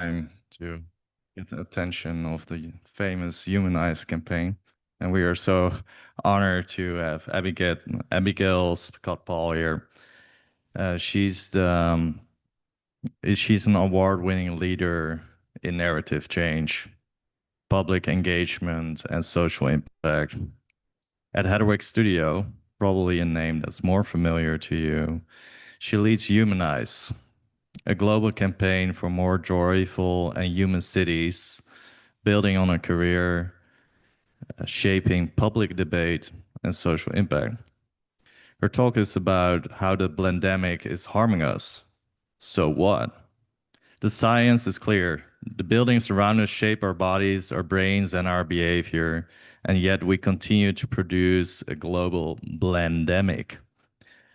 time to get the attention of the famous Humanize campaign. And we are so honored to have Abigail Scott Paul here. She's an award-winning leader in narrative change, public engagement, and social impact. At Hedwig Studio, probably a name that's more familiar to you, she leads Humanize, a global campaign for more joyful and human cities, building on a career shaping public debate and social impact. Her talk is about how the blandemic is harming us. So what? The science is clear. The buildings around us shape our bodies, our brains, and our behavior, and yet we continue to produce a global blandemic,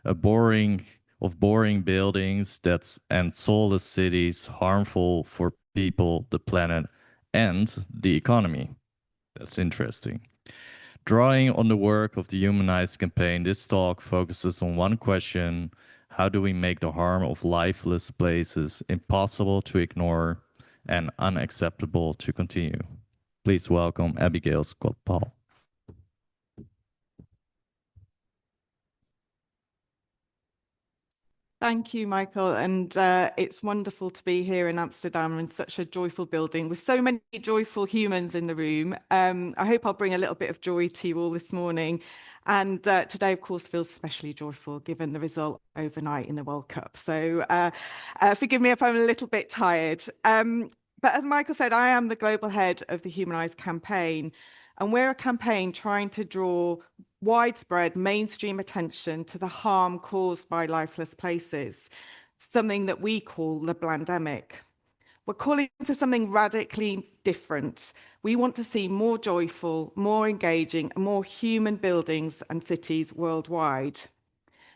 a boring buildings and soulless cities, harmful for people, the planet, and the economy. That's interesting. Drawing on the work of the Humanize campaign, this talk focuses on one question: how do we make the harm of lifeless places impossible to ignore and unacceptable to continue? Please welcome Abigail Scott Paul. Thank you, Michael. And it's wonderful to be here in Amsterdam in such a joyful building with so many joyful humans in the room. I hope I'll bring a little bit of joy to you all this morning. And today, of course, feels especially joyful given the result overnight in the World Cup. So forgive me if I'm a little bit tired. But as Michael said, I am the global head of the Humanize campaign. And we're a campaign trying to draw widespread mainstream attention to the harm caused by lifeless places, something that we call the blandemic. We're calling for something radically different. We want to see more joyful, more engaging, and more human buildings and cities worldwide.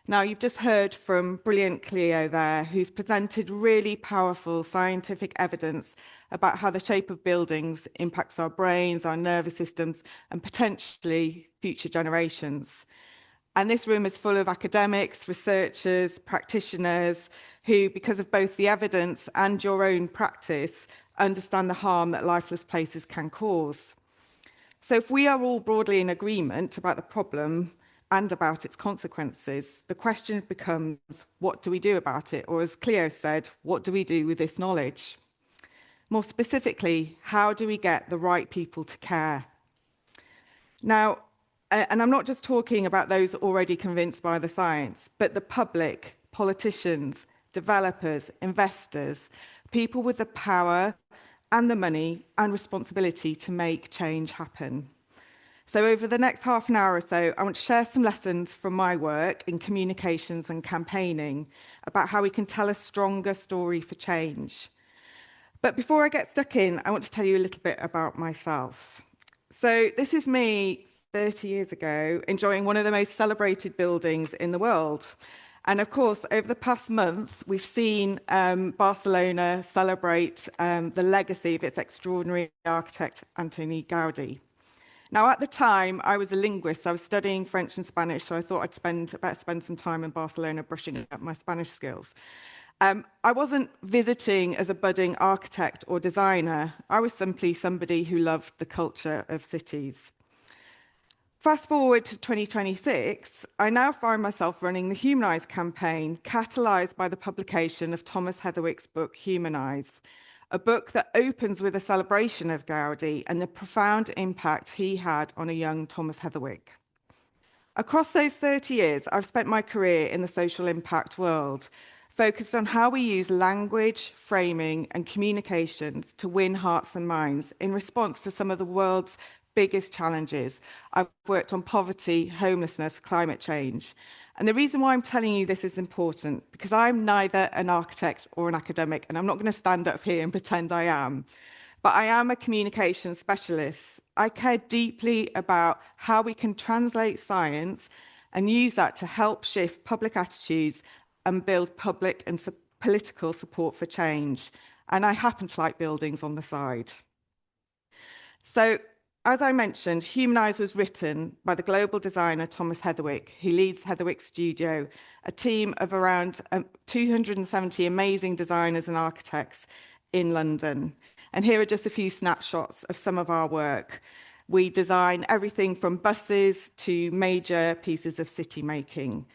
Now, you've just heard from brilliant Cleo there, who's presented really powerful scientific evidence about how the shape of buildings impacts our brains, our nervous systems, and potentially future generations. And this room is full of academics, researchers, practitioners, who, because of both the evidence and your own practice, understand the harm that lifeless places can cause. So if we are all broadly in agreement about the problem and about its consequences, the question becomes, what do we do about it? Or as Cleo said, what do we do with this knowledge? More specifically, how do we get the right people to care? Now, and I'm not just talking about those already convinced by the science, but the public, politicians, developers, investors, people with the power and the money and responsibility to make change happen. So over the next half an hour or so, I want to share some lessons from my work in communications and campaigning about how we can tell a stronger story for change. But before I get stuck in, I want to tell you a little bit about myself. So this is me 30 years ago, enjoying one of the most celebrated buildings in the world. And of course, over the past month, we've seen Barcelona celebrate the legacy of its extraordinary architect, Antoni Gaudi. Now, at the time, I was a linguist. I was studying French and Spanish, so I thought I'd spend some time in Barcelona brushing up my Spanish skills. I wasn't visiting as a budding architect or designer. I was simply somebody who loved the culture of cities. Fast forward to 2026, I now find myself running the Humanize campaign, catalysed by the publication of Thomas Heatherwick's book, Humanize, a book that opens with a celebration of Gaudi and the profound impact he had on a young Thomas Heatherwick. Across those 30 years, I've spent my career in the social impact world, focused on how we use language, framing, and communications to win hearts and minds in response to some of the world's biggest challenges. I've worked on poverty, homelessness, climate change. And the reason why I'm telling you this is important, because I'm neither an architect or an academic, and I'm not going to stand up here and pretend I am, but I am a communication specialist. I care deeply about how we can translate science and use that to help shift public attitudes and build public and political support for change. And I happen to like buildings on the side. So, as I mentioned, Humanize was written by the global designer Thomas Heatherwick, who leads Heatherwick Studio, a team of around 270 amazing designers and architects in London. And here are just a few snapshots of some of our work. We design everything from buses to major pieces of city making.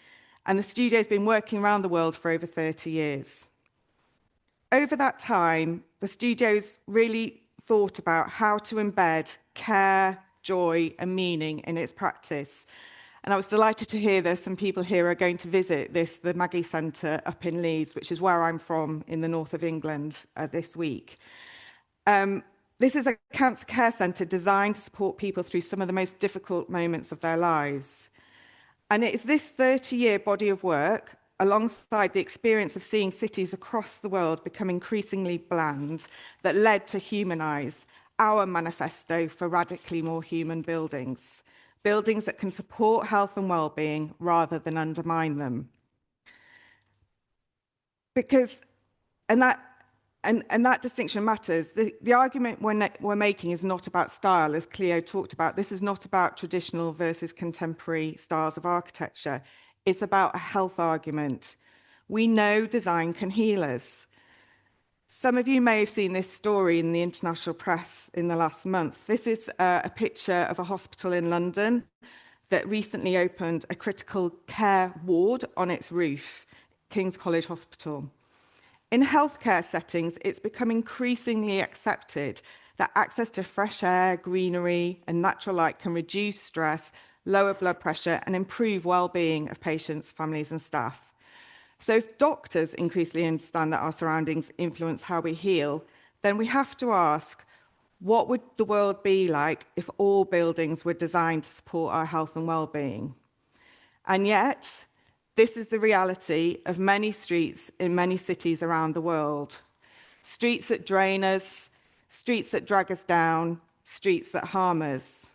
And the studio's been working around the world for over 30 years. Over that time, the studio's really thought about how to embed care, joy, and meaning in its practice. And I was delighted to hear there's some people here are going to visit the Maggie Centre up in Leeds, which is where I'm from in the north of England this week. This is a cancer care centre designed to support people through some of the most difficult moments of their lives. And it's this 30-year body of work, alongside the experience of seeing cities across the world become increasingly bland, that led to Humanise, our manifesto for radically more human buildings. Buildings that can support health and well-being rather than undermine them. And that distinction matters. The argument we're making is not about style, as Cleo talked about. This is not about traditional versus contemporary styles of architecture. It's about a health argument. We know design can heal us. Some of you may have seen this story in the international press in the last month. This is a picture of a hospital in London that recently opened a critical care ward on its roof, King's College Hospital. In healthcare settings, it's become increasingly accepted that access to fresh air, greenery, and natural light can reduce stress, lower blood pressure, and improve well-being of patients, families, and staff. So if doctors increasingly understand that our surroundings influence how we heal, then we have to ask, what would the world be like if all buildings were designed to support our health and well-being? And yet, this is the reality of many streets in many cities around the world. Streets that drain us, streets that drag us down, streets that harm us.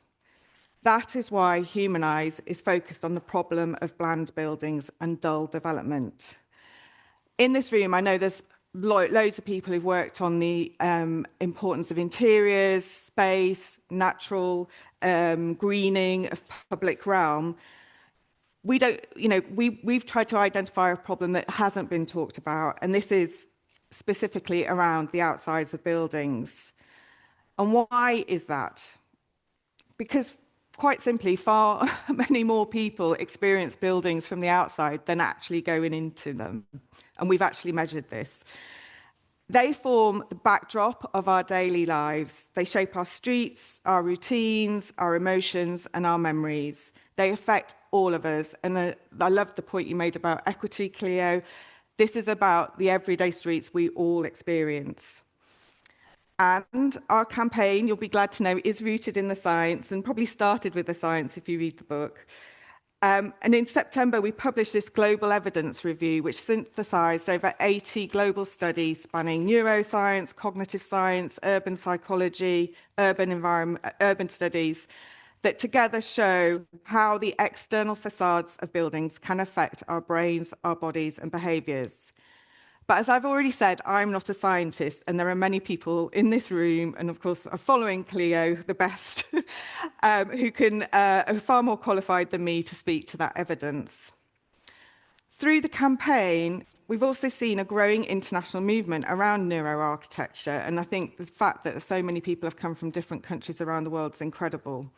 That is why Humanise is focused on the problem of bland buildings and dull development. In this room, I know there's loads of people who've worked on the importance of interiors, space, natural greening of public realm. We've tried to identify a problem that hasn't been talked about, and this is specifically around the outsides of buildings. And why is that? Because quite simply, far many more people experience buildings from the outside than actually going into them. And we've actually measured this. They form the backdrop of our daily lives. They shape our streets, our routines, our emotions, and our memories. They affect all of us. And I love the point you made about equity, Cleo. This is about the everyday streets we all experience. And our campaign, you'll be glad to know, is rooted in the science and probably started with the science if you read the book. And in September, we published this global evidence review, which synthesized over 80 global studies spanning neuroscience, cognitive science, urban psychology, urban studies, that together show how the external facades of buildings can affect our brains, our bodies, and behaviors. But as I've already said, I'm not a scientist, and there are many people in this room, and of course are following Cleo the best, who are far more qualified than me to speak to that evidence. Through the campaign, we've also seen a growing international movement around neuroarchitecture, and I think the fact that so many people have come from different countries around the world is incredible.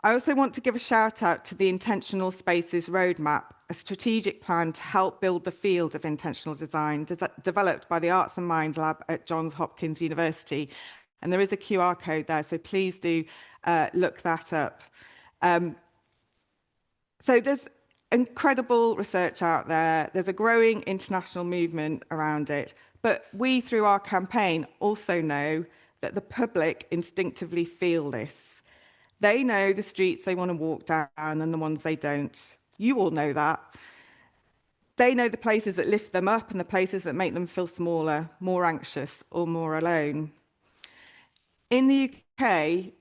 I also want to give a shout out to the Intentional Spaces Roadmap, a strategic plan to help build the field of intentional design developed by the Arts and Minds Lab at Johns Hopkins University. And there is a QR code there, so please do look that up. So there's incredible research out there. There's a growing international movement around it. But we, through our campaign, also know that the public instinctively feel this. They know the streets they want to walk down and the ones they don't. You all know that. They know the places that lift them up and the places that make them feel smaller, more anxious, or more alone. In the UK,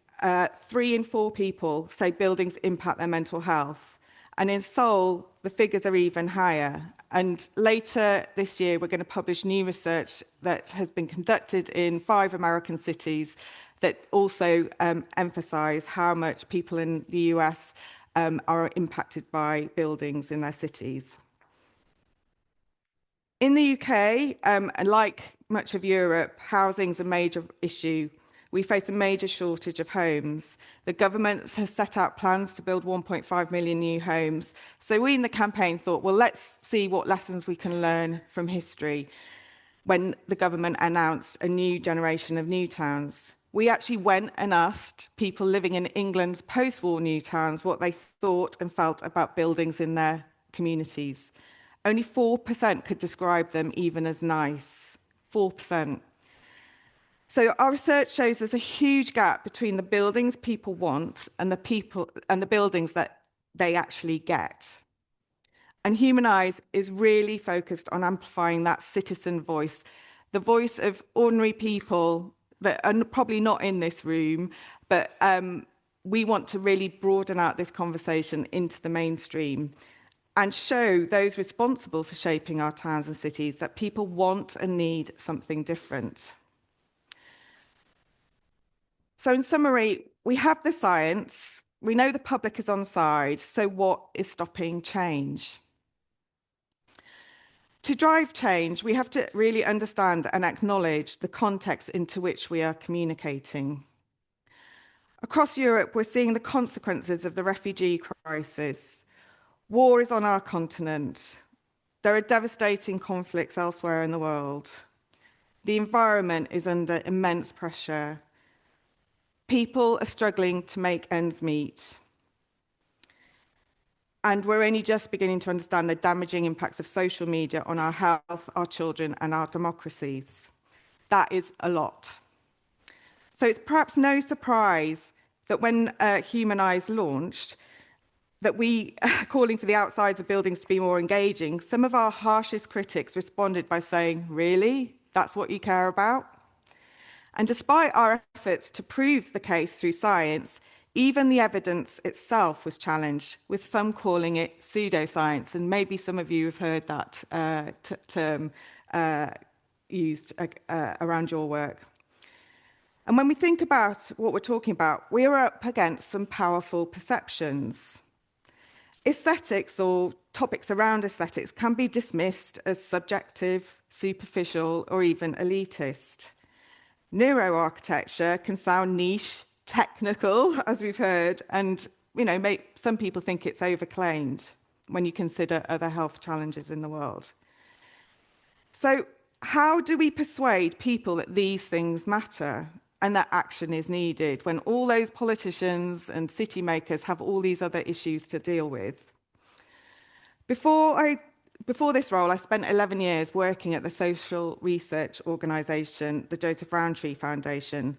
3 in 4 people say buildings impact their mental health. And in Seoul, the figures are even higher. And later this year, we're going to publish new research that has been conducted in 5 American cities that also emphasize how much people in the US are impacted by buildings in their cities. In the UK, and like much of Europe, housing is a major issue. We face a major shortage of homes. The government has set out plans to build 1.5 million new homes. So we in the campaign thought, well, let's see what lessons we can learn from history when the government announced a new generation of new towns. We actually went and asked people living in England's post-war new towns what they thought and felt about buildings in their communities. Only 4% could describe them even as nice. 4%. So our research shows there's a huge gap between the buildings people want and the buildings that they actually get. And Human Eyes is really focused on amplifying that citizen voice, the voice of ordinary people that are probably not in this room, but we want to really broaden out this conversation into the mainstream and show those responsible for shaping our towns and cities that people want and need something different. So in summary, we have the science, we know the public is on side, so what is stopping change? To drive change, we have to really understand and acknowledge the context into which we are communicating. Across Europe, we're seeing the consequences of the refugee crisis. War is on our continent. There are devastating conflicts elsewhere in the world. The environment is under immense pressure. People are struggling to make ends meet. And we're only just beginning to understand the damaging impacts of social media on our health, our children, and our democracies. That is a lot. So it's perhaps no surprise that when Human Eyes launched, that we, calling for the outsides of buildings to be more engaging, some of our harshest critics responded by saying, really? That's what you care about? And despite our efforts to prove the case through science, even the evidence itself was challenged, with some calling it pseudoscience, and maybe some of you have heard that term used around your work. And when we think about what we're talking about, we are up against some powerful perceptions. Aesthetics or topics around aesthetics can be dismissed as subjective, superficial, or even elitist. Neuroarchitecture can sound niche, technical, as we've heard, and some people think it's overclaimed when you consider other health challenges in the world. So how do we persuade people that these things matter and that action is needed when all those politicians and city makers have all these other issues to deal with? Before this role, I spent 11 years working at the social research organisation, the Joseph Rowntree Foundation.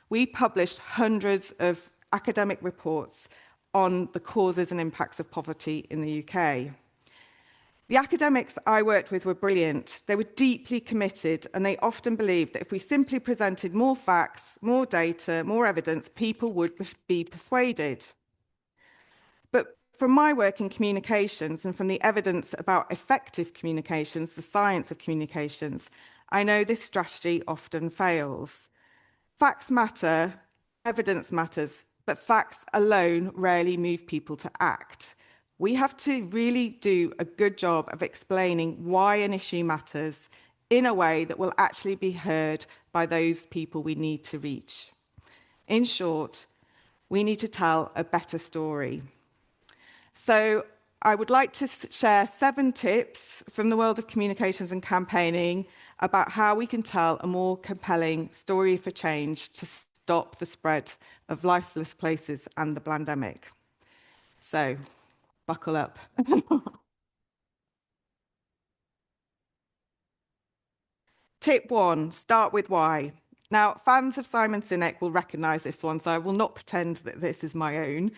We published hundreds of academic reports on the causes and impacts of poverty in the UK. The academics I worked with were brilliant. They were deeply committed, and they often believed that if we simply presented more facts, more data, more evidence, people would be persuaded. But from my work in communications and from the evidence about effective communications, the science of communications, I know this strategy often fails. Facts matter, evidence matters, but facts alone rarely move people to act. We have to really do a good job of explaining why an issue matters in a way that will actually be heard by those people we need to reach. In short, we need to tell a better story. So I would like to share 7 tips from the world of communications and campaigning about how we can tell a more compelling story for change to stop the spread of lifeless places and the blandemic. So, buckle up. Tip 1, start with why. Now, fans of Simon Sinek will recognise this one, so I will not pretend that this is my own.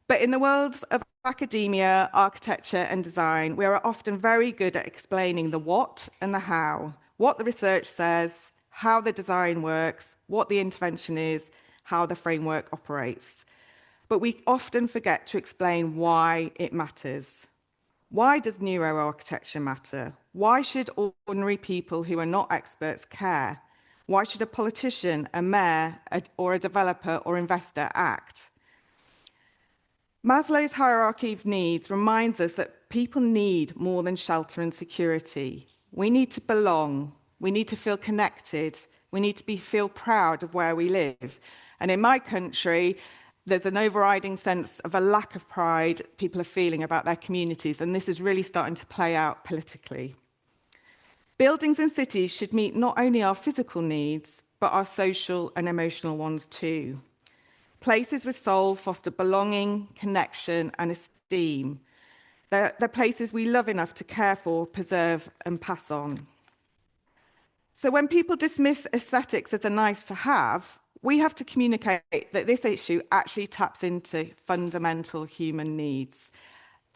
But in the worlds of academia, architecture, and design, we are often very good at explaining the what and the how, what the research says, how the design works, what the intervention is, how the framework operates. But we often forget to explain why it matters. Why does neuroarchitecture matter? Why should ordinary people who are not experts care? Why should a politician, a mayor, or a developer or investor act? Maslow's hierarchy of needs reminds us that people need more than shelter and security. We need to belong. We need to feel connected. We need to feel proud of where we live. And in my country, there's an overriding sense of a lack of pride people are feeling about their communities, and this is really starting to play out politically. Buildings and cities should meet not only our physical needs, but our social and emotional ones too. Places with soul foster belonging, connection, and esteem. They're places we love enough to care for, preserve, and pass on. So when people dismiss aesthetics as a nice to have, we have to communicate that this issue actually taps into fundamental human needs.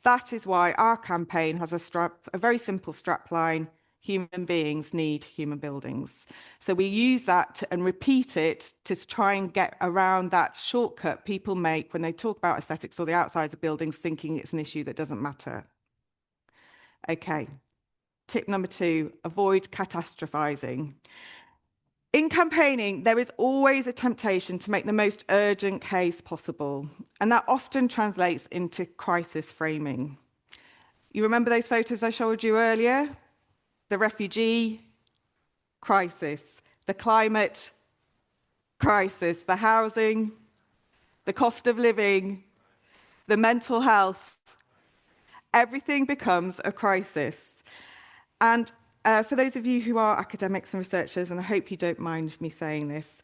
That is why our campaign has a very simple strapline: human beings need human buildings. So we use that and repeat it to try and get around that shortcut people make when they talk about aesthetics or the outsides of buildings, thinking it's an issue that doesn't matter. Okay, tip number 2, avoid catastrophizing. In campaigning, there is always a temptation to make the most urgent case possible, and that often translates into crisis framing. You remember those photos I showed you earlier? The refugee crisis, the climate crisis, the housing, the cost of living, the mental health. Everything becomes a crisis. And for those of you who are academics and researchers, and I hope you don't mind me saying this,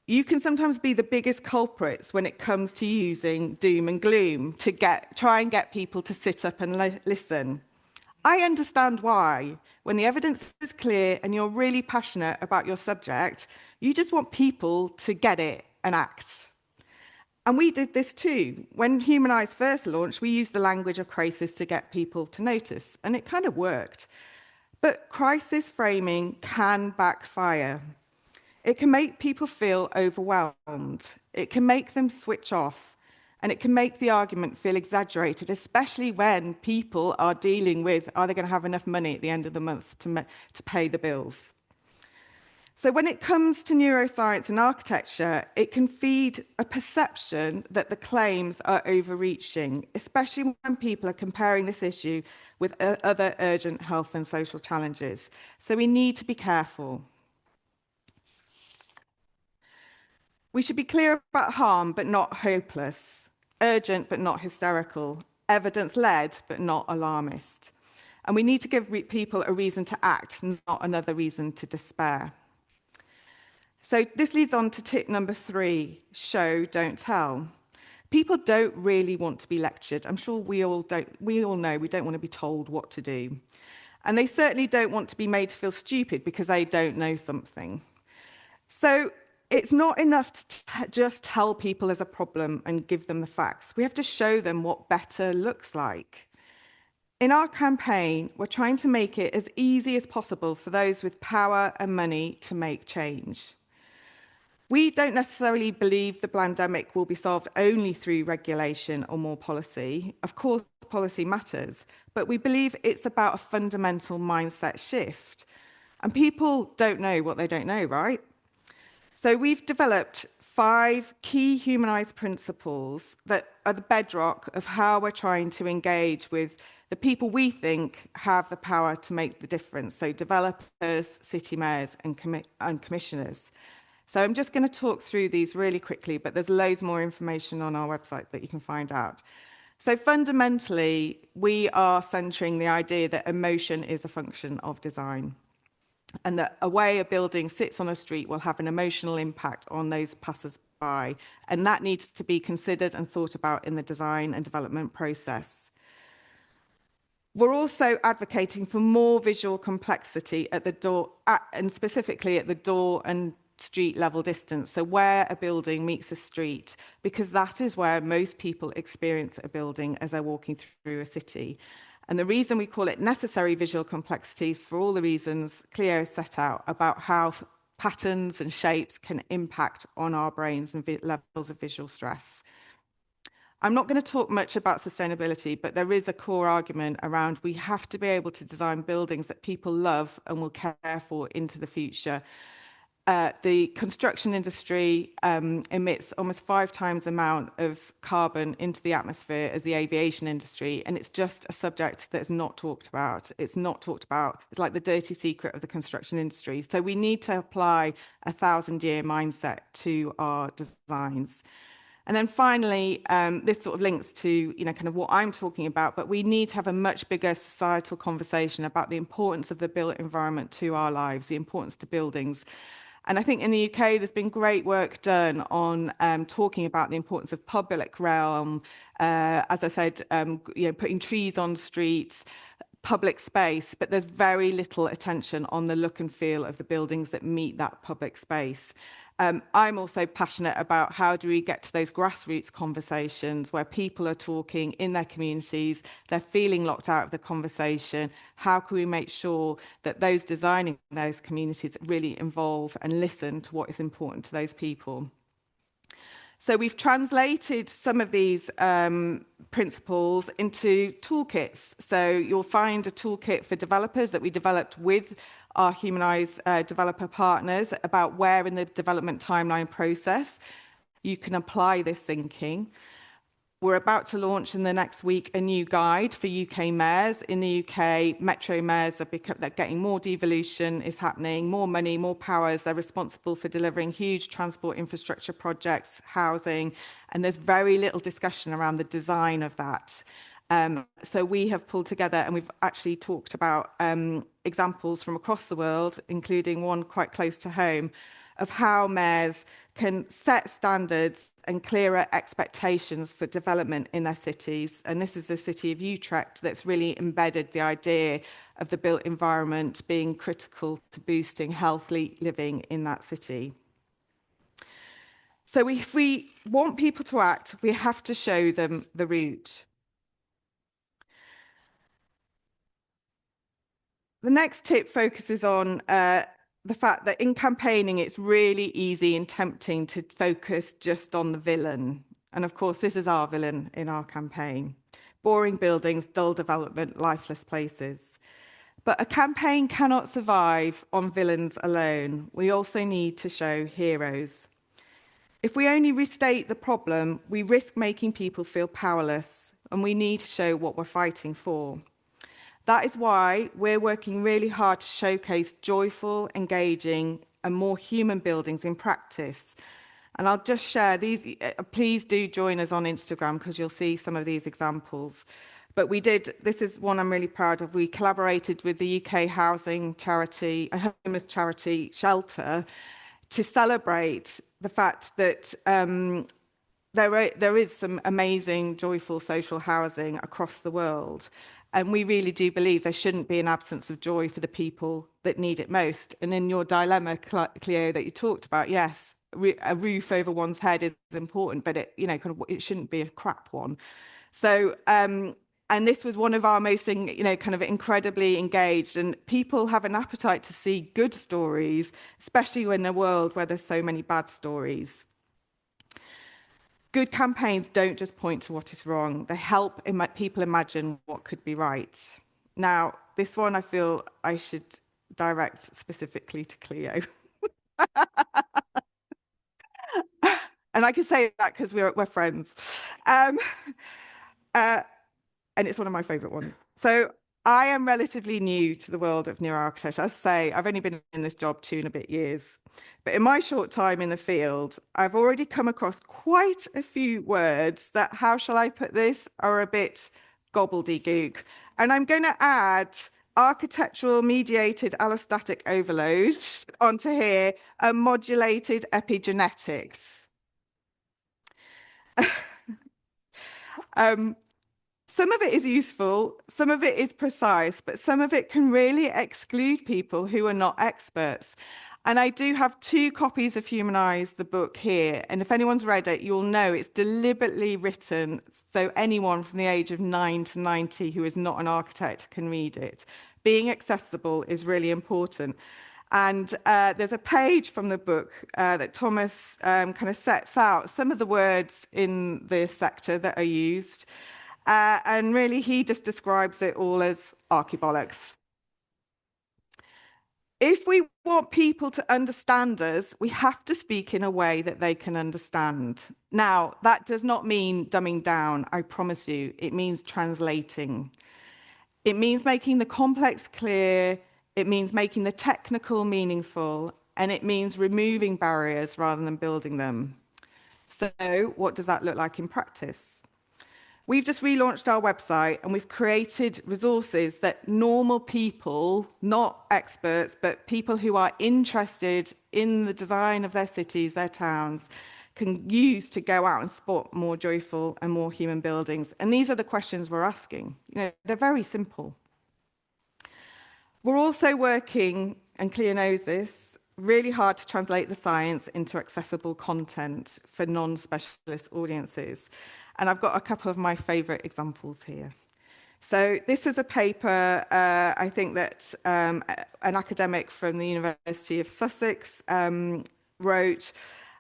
you can sometimes be the biggest culprits when it comes to using doom and gloom to try and get people to sit up and listen. I understand why. When the evidence is clear and you're really passionate about your subject, you just want people to get it and act. And we did this too. When Human Eyes first launched, we used the language of crisis to get people to notice, and it kind of worked. But crisis framing can backfire. It can make people feel overwhelmed. It can make them switch off. And it can make the argument feel exaggerated, especially when people are dealing with, are they going to have enough money at the end of the month to pay the bills? So when it comes to neuroscience and architecture, it can feed a perception that the claims are overreaching, especially when people are comparing this issue with other urgent health and social challenges. So we need to be careful. We should be clear about harm, but not hopeless. Urgent, but not hysterical. Evidence-led, but not alarmist. And we need to give people a reason to act, not another reason to despair. So this leads on to tip number 3, show, don't tell. People don't really want to be lectured. I'm sure we all know we don't want to be told what to do. And they certainly don't want to be made to feel stupid because they don't know something. So it's not enough to just tell people there's a problem and give them the facts. We have to show them what better looks like. In our campaign, we're trying to make it as easy as possible for those with power and money to make change. We don't necessarily believe the blandemic will be solved only through regulation or more policy. Of course, policy matters, but we believe it's about a fundamental mindset shift. And people don't know what they don't know, right? So we've developed 5 key humanized principles that are the bedrock of how we're trying to engage with the people we think have the power to make the difference. So developers, city mayors, and commissioners. So I'm just going to talk through these really quickly, but there's loads more information on our website that you can find out. So fundamentally, we are centering the idea that emotion is a function of design, and that a way a building sits on a street will have an emotional impact on those passers-by, and that needs to be considered and thought about in the design and development process. We're also advocating for more visual complexity at the door, and specifically at the door and street level distance, so where a building meets a street, because that is where most people experience a building as they're walking through a city. And the reason we call it necessary visual complexity, for all the reasons Cleo has set out about how patterns and shapes can impact on our brains and levels of visual stress. I'm not going to talk much about sustainability, but there is a core argument around we have to be able to design buildings that people love and will care for into the future. the construction industry emits almost 5 times the amount of carbon into the atmosphere as the aviation industry, and it's just a subject that is not talked about. It's not talked about. It's like the dirty secret of the construction industry. So we need to apply a 1,000-year mindset to our designs. And then finally, this sort of links to, kind of what I'm talking about, but we need to have a much bigger societal conversation about the importance of the built environment to our lives, the importance to buildings. And I think in the UK, there's been great work done on talking about the importance of public realm, as I said, putting trees on streets, public space, but there's very little attention on the look and feel of the buildings that meet that public space. I'm also passionate about how do we get to those grassroots conversations where people are talking in their communities, they're feeling locked out of the conversation. How can we make sure that those designing those communities really involve and listen to what is important to those people? So we've translated some of these principles into toolkits. So you'll find a toolkit for developers that we developed with our Humanize developer partners about where in the development timeline process you can apply this thinking. We're about to launch in the next week a new guide for UK mayors. In the UK, metro mayors they're getting more devolution is happening, more money, more powers. They're responsible for delivering huge transport infrastructure projects, housing, and there's very little discussion around the design of that. So we have pulled together, and we've actually talked about examples from across the world, including one quite close to home, of how mayors can set standards and clearer expectations for development in their cities. And this is the city of Utrecht that's really embedded the idea of the built environment being critical to boosting healthy living in that city. So if we want people to act, we have to show them the route. The next tip focuses on the fact that in campaigning, it's really easy and tempting to focus just on the villain. And of course, this is our villain in our campaign. Boring buildings, dull development, lifeless places. But a campaign cannot survive on villains alone. We also need to show heroes. If we only restate the problem, we risk making people feel powerless, and we need to show what we're fighting for. That is why we're working really hard to showcase joyful, engaging, and more human buildings in practice. And I'll just share these. Please do join us on Instagram because you'll see some of these examples. But this is one I'm really proud of. We collaborated with the UK housing charity, a homeless charity, Shelter, to celebrate the fact that there is some amazing, joyful social housing across the world. And we really do believe there shouldn't be an absence of joy for the people that need it most. And in your dilemma, Cleo, that you talked about, yes, a roof over one's head is important, but it shouldn't be a crap one. So, and this was one of our most, kind of incredibly engaged, and people have an appetite to see good stories, especially in a world where there's so many bad stories. Good campaigns don't just point to what is wrong. They help people imagine what could be right. Now, this one I feel I should direct specifically to Cleo. And I can say that because we're friends. And it's one of my favorite ones. So I am relatively new to the world of neuroarchitecture. As I say, I've only been in this job 2 and a bit years. But in my short time in the field, I've already come across quite a few words that, how shall I put this, are a bit gobbledygook. And I'm going to add architectural mediated allostatic overload onto here, and modulated epigenetics. Some of it is useful, some of it is precise, but some of it can really exclude people who are not experts. And I do have 2 copies of Humanize, the book, here. And if anyone's read it, you'll know it's deliberately written so anyone from the age of 9 to 90 who is not an architect can read it. Being accessible is really important. And there's a page from the book that Thomas kind of sets out some of the words in the sector that are used. And really, he just describes it all as archibollocks. If we want people to understand us, we have to speak in a way that they can understand. Now, that does not mean dumbing down, I promise you. It means translating. It means making the complex clear, it means making the technical meaningful, and it means removing barriers rather than building them. So, what does that look like in practice? We've just relaunched our website and we've created resources that normal people, not experts, but people who are interested in the design of their cities, their towns, can use to go out and spot more joyful and more human buildings. And these are the questions we're asking. They're very simple. We're also working, and Clea knows this, really hard to translate the science into accessible content for non-specialist audiences. And I've got a couple of my favourite examples here. So this was a paper, I think that an academic from the University of Sussex wrote,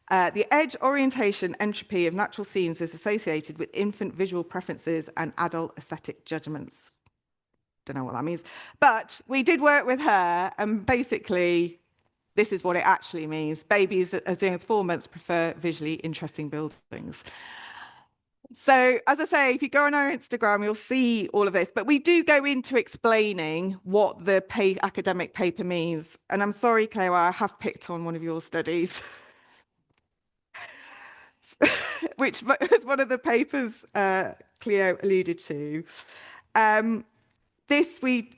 the edge, orientation, entropy of natural scenes is associated with infant visual preferences and adult aesthetic judgments. Don't know what that means. But we did work with her, and basically, this is what it actually means. Babies as young as 4 months prefer visually interesting buildings. So, as I say, if you go on our Instagram, you'll see all of this. But we do go into explaining what the academic paper means. And I'm sorry, Cleo, I have picked on one of your studies, which was one of the papers Cleo alluded to. This we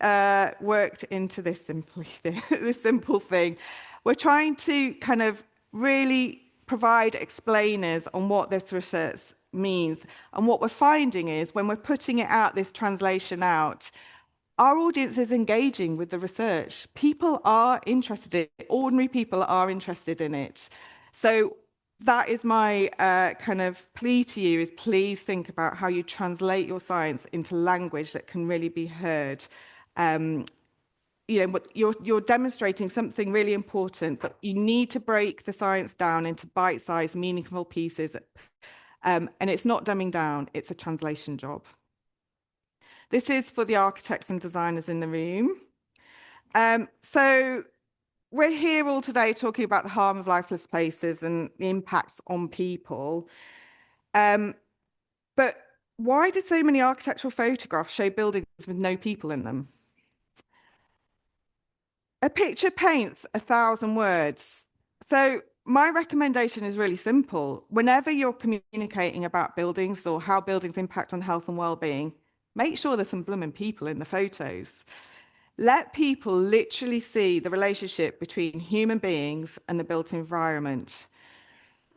worked into this simple thing. We're trying to kind of really provide explainers on what this research means. And what we're finding is when we're putting it out, this translation out, our audience is engaging with the research. People are interested in it. Ordinary people are interested in it. So that is my kind of plea to you, is please think about how you translate your science into language that can really be heard. You're demonstrating something really important, but you need to break the science down into bite-sized, meaningful pieces. And it's not dumbing down, it's a translation job. This is for the architects and designers in the room. So we're here all today talking about the harm of lifeless places and the impacts on people. But why do so many architectural photographs show buildings with no people in them? A picture paints 1,000 words. So my recommendation is really simple. Whenever you're communicating about buildings or how buildings impact on health and well-being, make sure there's some blooming people in the photos. Let people literally see the relationship between human beings and the built environment.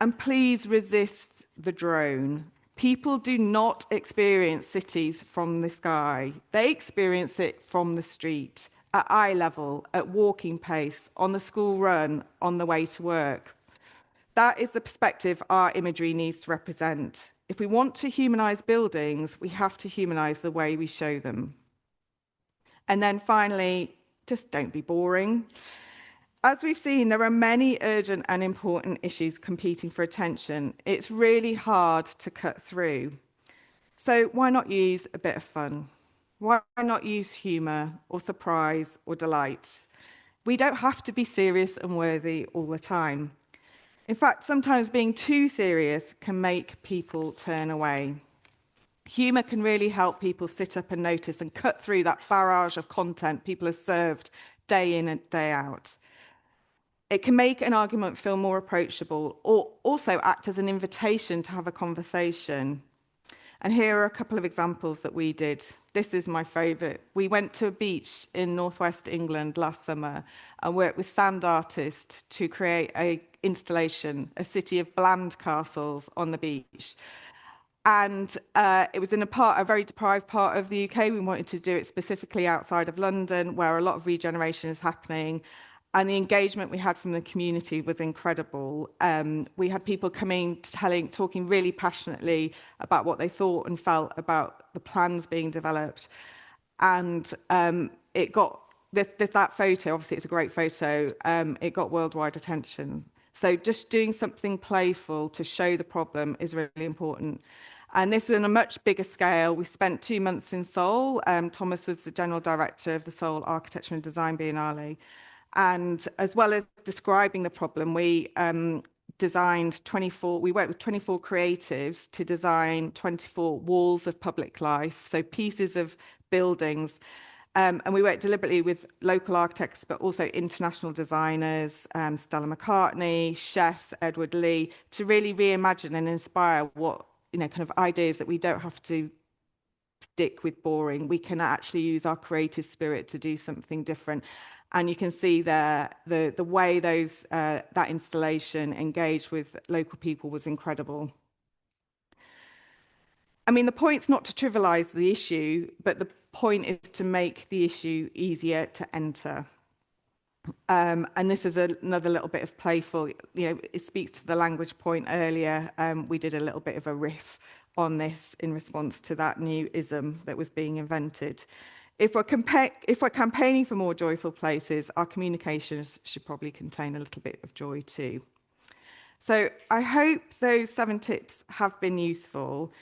And please resist the drone. People do not experience cities from the sky. They experience it from the street, at eye level, at walking pace, on the school run, on the way to work. That is the perspective our imagery needs to represent. If we want to humanize buildings, we have to humanize the way we show them. And then finally, just don't be boring. As we've seen, there are many urgent and important issues competing for attention. It's really hard to cut through. So why not use a bit of fun? Why not use humor or surprise or delight? We don't have to be serious and worthy all the time. In fact, sometimes being too serious can make people turn away. Humor can really help people sit up and notice and cut through that barrage of content people are served day in and day out. It can make an argument feel more approachable, or also act as an invitation to have a conversation. And here are a couple of examples that we did. This is my favorite. We went to a beach in northwest England last summer and worked with sand artists to create an installation, a city of bland castles on the beach. And it was in a very deprived part of the UK. We wanted to do it specifically outside of London, where a lot of regeneration is happening. And the engagement we had from the community was incredible. We had people coming, talking really passionately about what they thought and felt about the plans being developed. And it got that photo, obviously it's a great photo, it got worldwide attention. So just doing something playful to show the problem is really important. And this was on a much bigger scale. We spent 2 months in Seoul. Thomas was the general director of the Seoul Architecture and Design Biennale. And as well as describing the problem, we designed 24, we worked with 24 creatives to design 24 walls of public life, so pieces of buildings. And we worked deliberately with local architects, but also international designers, Stella McCartney, chefs, Edward Lee, to really reimagine and inspire what, kind of ideas that we don't have to stick with boring. We can actually use our creative spirit to do something different. And you can see there the way that installation engaged with local people was incredible. I mean, the point's not to trivialize the issue, but the point is to make the issue easier to enter. And this is another little bit of playful, it speaks to the language point earlier. We did a little bit of a riff on this in response to that new ism that was being invented. If we're campaigning for more joyful places, our communications should probably contain a little bit of joy too. So I hope those 7 tips have been useful.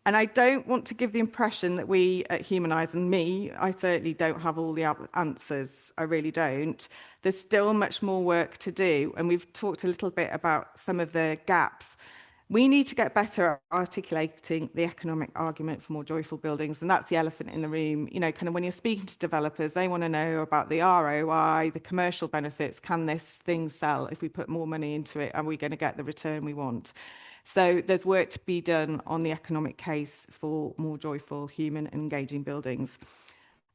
And I don't want to give the impression that we at Humanize, and me, I certainly don't have all the answers. I really don't. There's still much more work to do. And we've talked a little bit about some of the gaps. We need to get better at articulating the economic argument for more joyful buildings. And that's the elephant in the room. Kind of when you're speaking to developers, they want to know about the ROI, the commercial benefits. Can this thing sell? If we put more money into it, are we going to get the return we want? So there's work to be done on the economic case for more joyful, human, and engaging buildings.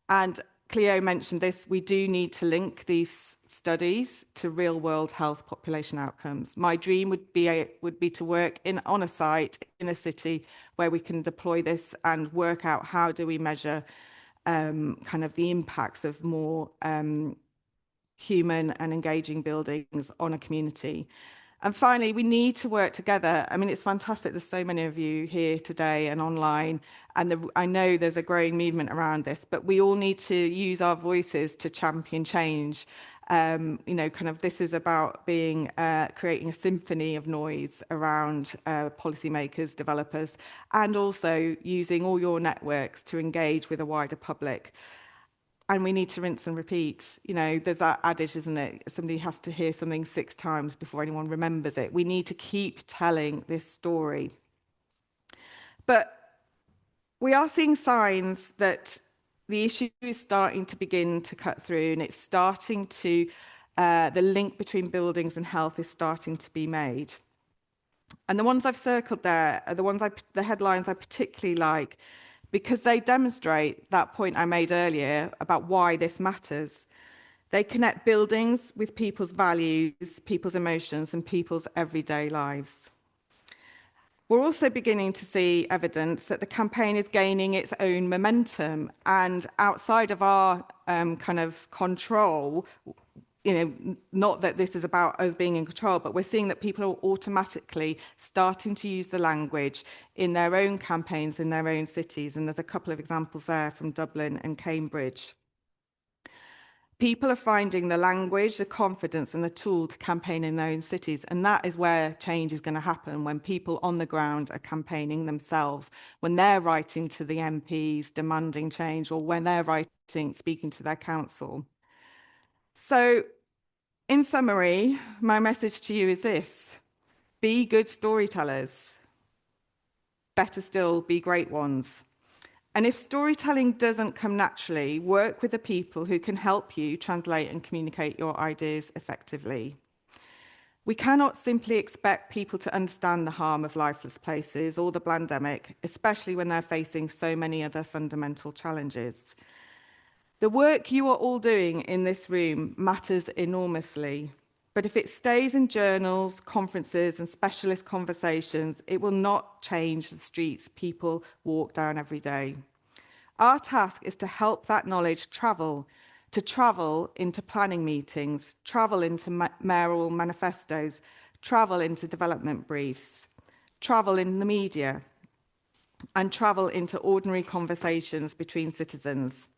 And Cleo mentioned this, we do need to link these studies to real-world health population outcomes. My dream would be to work on a site in a city where we can deploy this and work out how do we measure kind of the impacts of more human and engaging buildings on a community. And finally, we need to work together. I mean, it's fantastic. There's so many of you here today and online, and I know there's a growing movement around this, but we all need to use our voices to champion change. Kind of this is about creating a symphony of noise around policymakers, developers, and also using all your networks to engage with a wider public. And we need to rinse and repeat. There's that adage, isn't it? Somebody has to hear something 6 times before anyone remembers it. We need to keep telling this story. But we are seeing signs that the issue is starting to begin to cut through, and it's starting to, the link between buildings and health is starting to be made. And the ones I've circled there are the headlines I particularly like, because they demonstrate that point I made earlier about why this matters. They connect buildings with people's values, people's emotions, and people's everyday lives. We're also beginning to see evidence that the campaign is gaining its own momentum, and outside of our kind of control, not that this is about us being in control, but we're seeing that people are automatically starting to use the language in their own campaigns in their own cities. And there's a couple of examples there from Dublin and Cambridge. People are finding the language, the confidence, and the tool to campaign in their own cities. And that is where change is going to happen, when people on the ground are campaigning themselves, when they're writing to the MPs demanding change, or when they're speaking to their council. So, in summary, my message to you is this: be good storytellers. Better still, be great ones. And if storytelling doesn't come naturally, work with the people who can help you translate and communicate your ideas effectively. We cannot simply expect people to understand the harm of lifeless places or the blandemic, especially when they're facing so many other fundamental challenges. The work you are all doing in this room matters enormously, but if it stays in journals, conferences, and specialist conversations, it will not change the streets people walk down every day. Our task is to help that knowledge travel into planning meetings, travel into mayoral manifestos, travel into development briefs, travel in the media, and travel into ordinary conversations between citizens.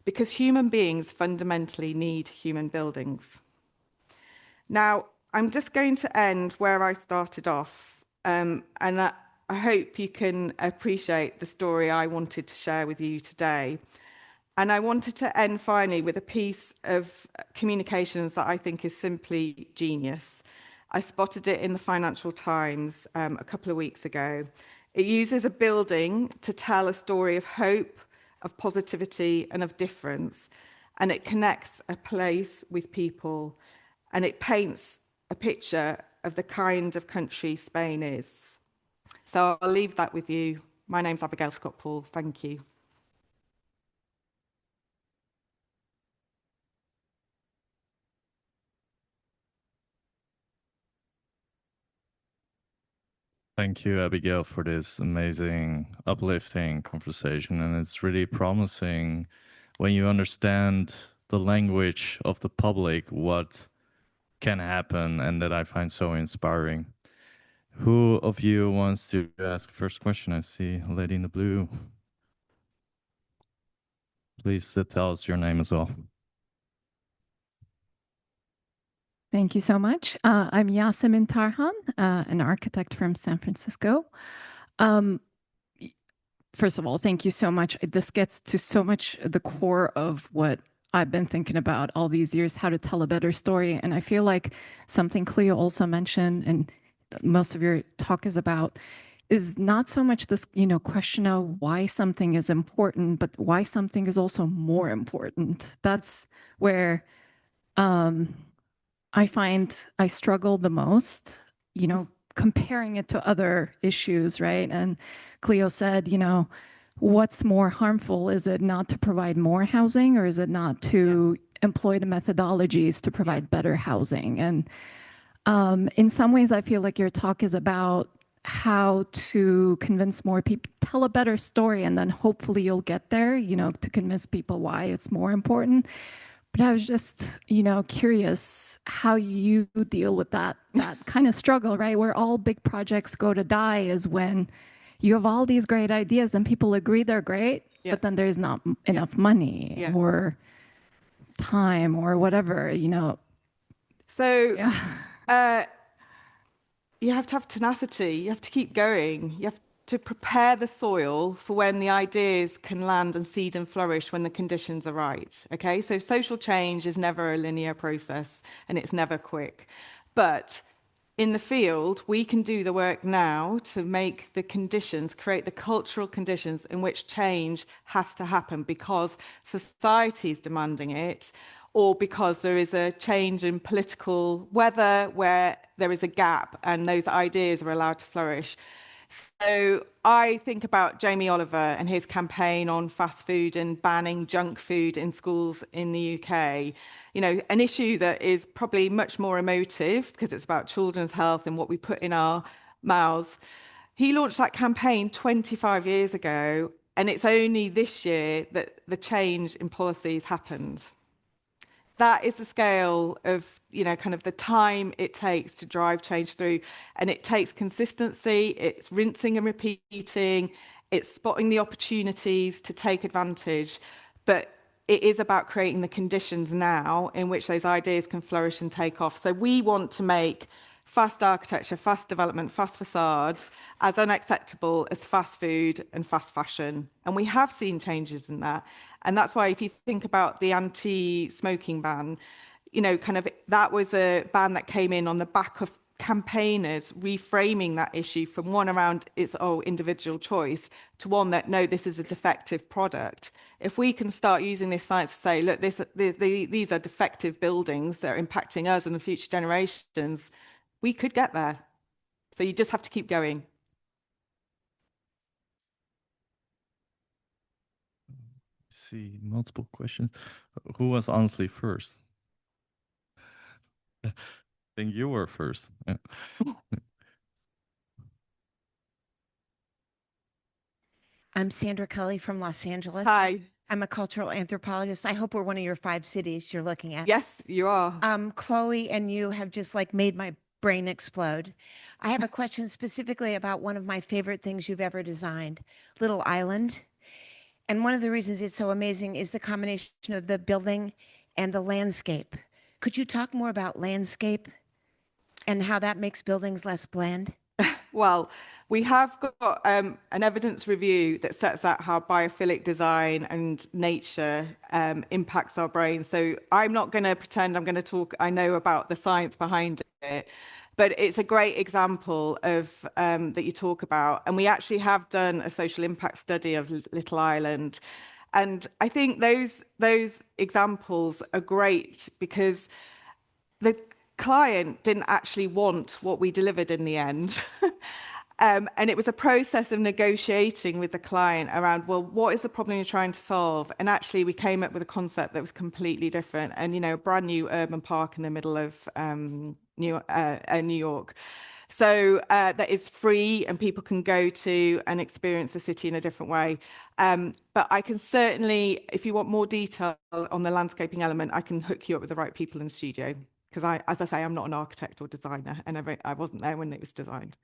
Because human beings fundamentally need human buildings. Now, I'm just going to end where I started off, and I hope you can appreciate the story I wanted to share with you today. And I wanted to end finally with a piece of communications that I think is simply genius. I spotted it in the Financial Times a couple of weeks ago. It uses a building to tell a story of hope, of positivity, and of difference. And it connects a place with people. And it paints a picture of the kind of country Spain is. So I'll leave that with you. My name's Abigail Scott-Paul. Thank you. Thank you, Abigail, for this amazing, uplifting conversation. And it's really promising when you understand the language of the public, what can happen, and that I find so inspiring. Who of you wants to ask first question? I see a lady in the blue. Please tell us your name as well. Thank you so much. I'm Yasemin Tarhan, an architect from San Francisco. First of all, thank you so much. This gets to so much the core of what I've been thinking about all these years, how to tell a better story. And I feel like something Cleo also mentioned, and most of your talk is about, is not so much this, question of why something is important, but why something is also more important. That's where I find I struggle the most, comparing it to other issues, right? And Cleo said, what's more harmful? Is it not to provide more housing, or is it not to employ the methodologies to provide better housing? And in some ways, I feel like your talk is about how to convince more people, tell a better story, and then hopefully you'll get there, to convince people why it's more important. But I was just, curious how you deal with that kind of struggle, right? Where all big projects go to die is when you have all these great ideas and people agree they're great, but then there's not enough money or time or whatever, So you have to have tenacity. You have to keep going. You have to prepare the soil for when the ideas can land and seed and flourish when the conditions are right. Okay, so social change is never a linear process and it's never quick. But in the field, we can do the work now to make the conditions, create the cultural conditions in which change has to happen because society is demanding it, or because there is a change in political weather where there is a gap and those ideas are allowed to flourish. So I think about Jamie Oliver and his campaign on fast food and banning junk food in schools in the UK. An issue that is probably much more emotive because it's about children's health and what we put in our mouths. He launched that campaign 25 years ago, and it's only this year that the change in policies happened. That is the scale of, kind of the time it takes to drive change through. And it takes consistency, it's rinsing and repeating, it's spotting the opportunities to take advantage. But it is about creating the conditions now in which those ideas can flourish and take off. So we want to make fast architecture, fast development, fast facades as unacceptable as fast food and fast fashion. And we have seen changes in that. And that's why if you think about the anti-smoking ban, kind of that was a ban that came in on the back of campaigners reframing that issue from one around its individual choice to one that, no, this is a defective product. If we can start using this science to say, look, these are defective buildings that are impacting us and the future generations, we could get there. So you just have to keep going. See multiple questions. Who was honestly first? I think you were first. Yeah. I'm Sandra Cully from Los Angeles. Hi. I'm a cultural anthropologist. I hope we're one of your 5 cities you're looking at. Yes, you are. Chloe and you have just made my brain explode. I have a question specifically about one of my favorite things you've ever designed, Little Island. And one of the reasons it's so amazing is the combination of the building and the landscape. Could you talk more about landscape and how that makes buildings less bland? Well, We have got an evidence review that sets out how biophilic design and nature impacts our brains. So I'm not going to pretend I'm going to talk, I know about the science behind it, but it's a great example of that you talk about. And we actually have done a social impact study of Little Island. And I think those examples are great because the client didn't actually want what we delivered in the end. And it was a process of negotiating with the client around, well, what is the problem you're trying to solve? And actually, we came up with a concept that was completely different. And, you know, a brand new urban park in the middle of New York. So that is free and people can go to and experience the city in a different way. But I can certainly, if you want more detail on the landscaping element, I can hook you up with the right people in the studio. Because as I say, I'm not an architect or designer, and I wasn't there when it was designed.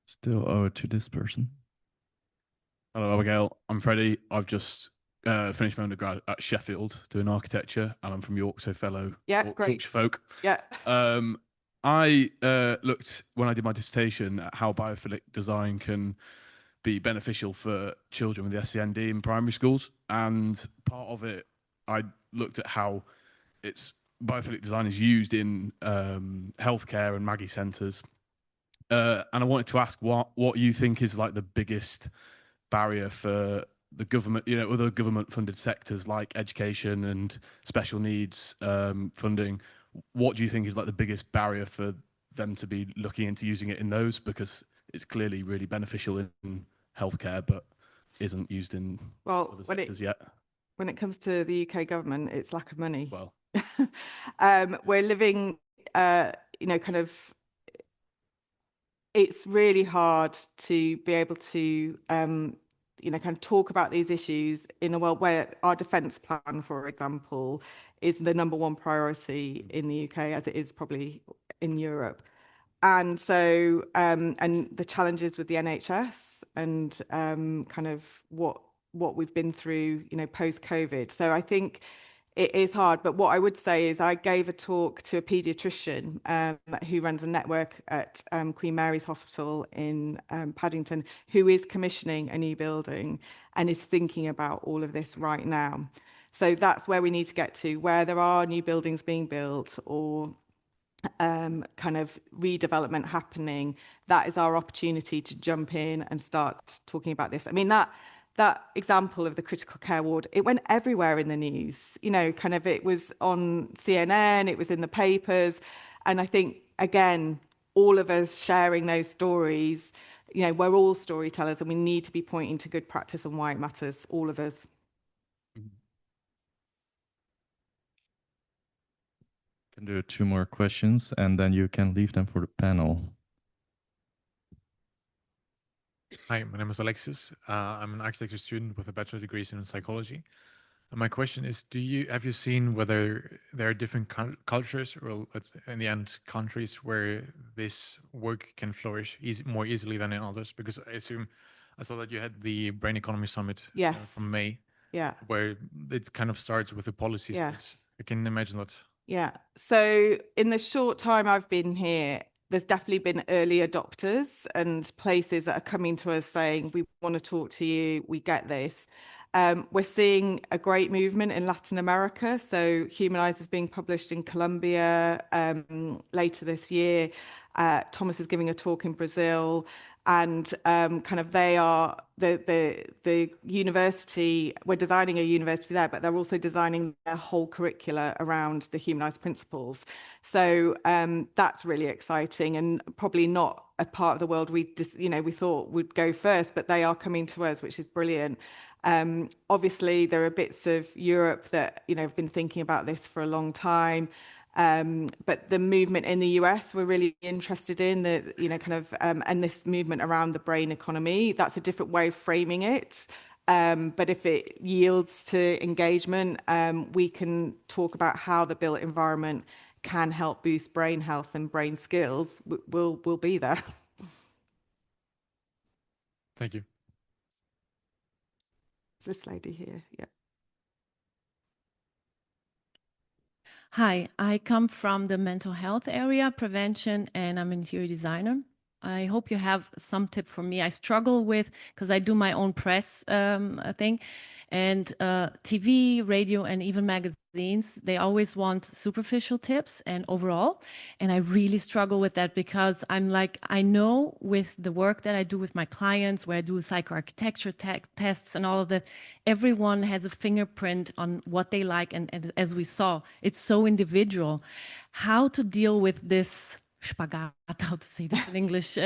Still owe it to this person. Hello, Abigail. I'm Freddie. I've just finished my undergrad at Sheffield doing architecture, and I'm from York, so fellow Great. Yorkshire folk. Yeah. I looked when I did my dissertation at how biophilic design can be beneficial for children with SEND in primary schools, and part of it, I looked at how it's biophilic design is used in healthcare and Maggie centres, and I wanted to ask what you think is like the biggest barrier for the government, you know, other government-funded sectors like education and special needs funding. What do you think is like the biggest barrier for them to be looking into using it in those? Because it's clearly really beneficial in healthcare, but isn't used in other sectors yet. When it comes to the UK government, it's lack of money. Well, we're living, you know, kind of. It's really hard to be able to, you know, kind of talk about these issues in a world where our defence plan, for example, is the number 1 priority in the UK, as it is probably in Europe. And so, and the challenges with the NHS and kind of what we've been through, you know, post-COVID. So I think it is hard, but what I would say is I gave a talk to a paediatrician who runs a network at Queen Mary's Hospital in Paddington, who is commissioning a new building and is thinking about all of this right now. So that's where we need to get to, where there are new buildings being built or kind of redevelopment happening. That is our opportunity to jump in and start talking about this. I mean, that example of the critical care ward, it went everywhere in the news, you know, kind of it was on CNN, it was in the papers. And I think, again, all of us sharing those stories, you know, we're all storytellers and we need to be pointing to good practice and why it matters, all of us. Can do 2 more questions and then you can leave them for the panel. Hi, my name is Alexis. I'm an architecture student with a bachelor degree in psychology. And my question is, have you seen whether there are different cultures, or let's in the end countries, where this work can flourish more easily than in others? Because I saw that you had the Brain Economy Summit from May, where it kind of starts with the policies. But I can imagine that. Yeah. So in the short time I've been here, there's definitely been early adopters and places that are coming to us saying, we want to talk to you, we get this. We're seeing a great movement in Latin America. So Humanize is being published in Colombia later this year. Thomas is giving a talk in Brazil. And kind of they are the university, we're designing a university there, but they're also designing their whole curricula around the humanized principles. So that's really exciting and probably not a part of the world we thought would go first, but they are coming to us, which is brilliant. Obviously, there are bits of Europe that, you know, have been thinking about this for a long time. But the movement in the US, we're really interested in the, you know, kind of, and this movement around the brain economy, that's a different way of framing it. But if it yields to engagement, we can talk about how the built environment can help boost brain health and brain skills. We'll be there. Thank you. It's this lady here, yeah. Hi, I come from the mental health area, prevention, and I'm an interior designer. I hope you have some tip for me. I struggle with, because I do my own press thing, and TV, radio, and even magazines, they always want superficial tips and overall. And I really struggle with that because I'm like, I know with the work that I do with my clients, where I do psychoarchitecture tests and all of that, everyone has a fingerprint on what they like. And as we saw, it's so individual. How to deal with this spagat, how to say this in English,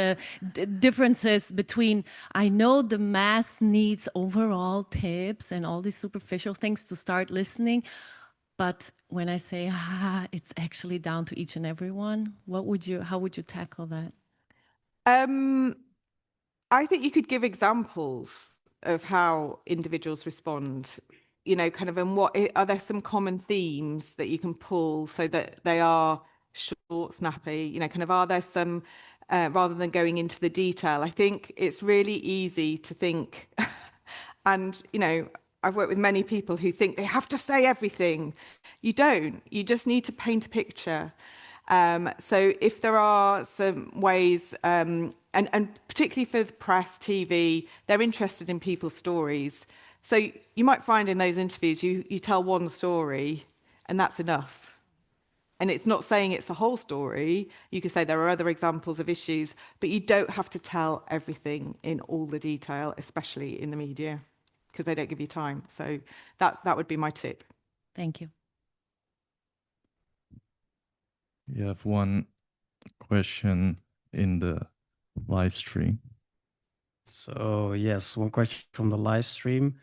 differences between, I know the mass needs overall tips and all these superficial things to start listening, but when I say, it's actually down to each and every one, how would you tackle that? I think you could give examples of how individuals respond, kind of, and what are there some common themes that you can pull so that they are short, snappy, kind of, are there some, rather than going into the detail. I think it's really easy to think, and, I've worked with many people who think they have to say everything. You don't, you just need to paint a picture. So if there are some ways, and particularly for the press, TV, they're interested in people's stories. So you might find in those interviews, you tell one story and that's enough. And it's not saying it's a whole story. You could say there are other examples of issues, but you don't have to tell everything in all the detail, especially in the media, because they don't give you time. So that would be my tip. Thank you. You have one question in the live stream. So yes, one question from the live stream.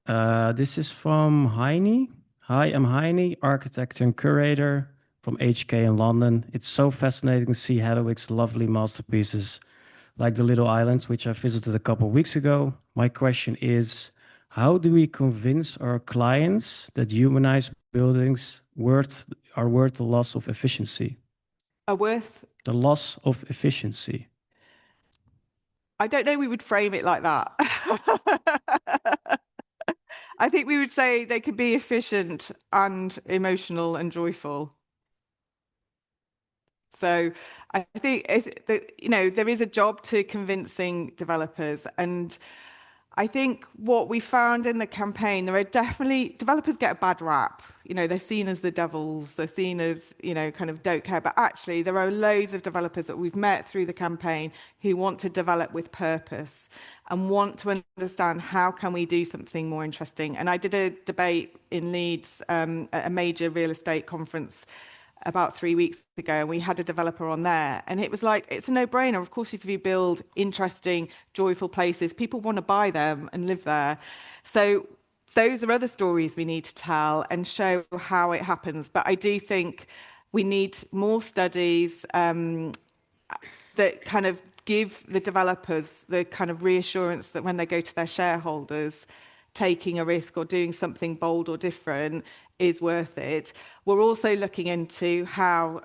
This is from Heine. Hi, I'm Heine, architect and curator from HK in London. It's so fascinating to see Hedwig's lovely masterpieces like the Little Islands, which I visited a couple of weeks ago. My question is, how do we convince our clients that humanized buildings are worth the loss of efficiency? Are worth? The loss of efficiency. I don't know we would frame it like that. I think we would say they could be efficient and emotional and joyful. So I think there is a job to convincing developers, and I think what we found in the campaign, there are definitely, developers get a bad rap. They're seen as the devils, they're seen as, kind of don't care. But actually, there are loads of developers that we've met through the campaign who want to develop with purpose and want to understand how can we do something more interesting. And I did a debate in Leeds at a major real estate conference about 3 weeks ago, and we had a developer on there, and it was like, it's a no-brainer. Of course, if you build interesting, joyful places, people want to buy them and live there. So those are other stories we need to tell and show how it happens. But I do think we need more studies that kind of give the developers the kind of reassurance that when they go to their shareholders, taking a risk or doing something bold or different is worth it. We're also looking into how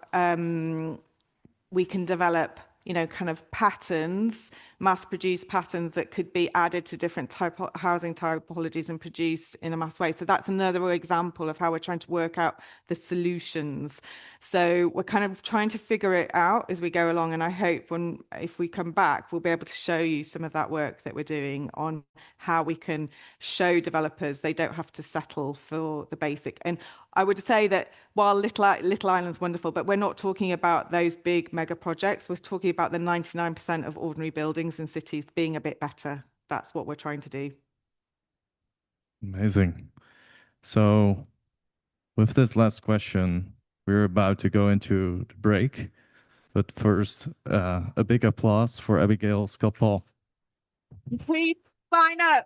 we can develop, kind of patterns, mass-produced patterns that could be added to different housing typologies and produced in a mass way. So that's another example of how we're trying to work out the solutions. So we're kind of trying to figure it out as we go along. And I hope if we come back, we'll be able to show you some of that work that we're doing on how we can show developers they don't have to settle for the basic. And I would say that while Little Island's wonderful, but we're not talking about those big mega projects. We're talking about the 99% of ordinary buildings in cities being a bit better. That's what we're trying to do. Amazing. So with this last question, we're about to go into the break. But first, a big applause for Abigail Scalpel. Please sign up.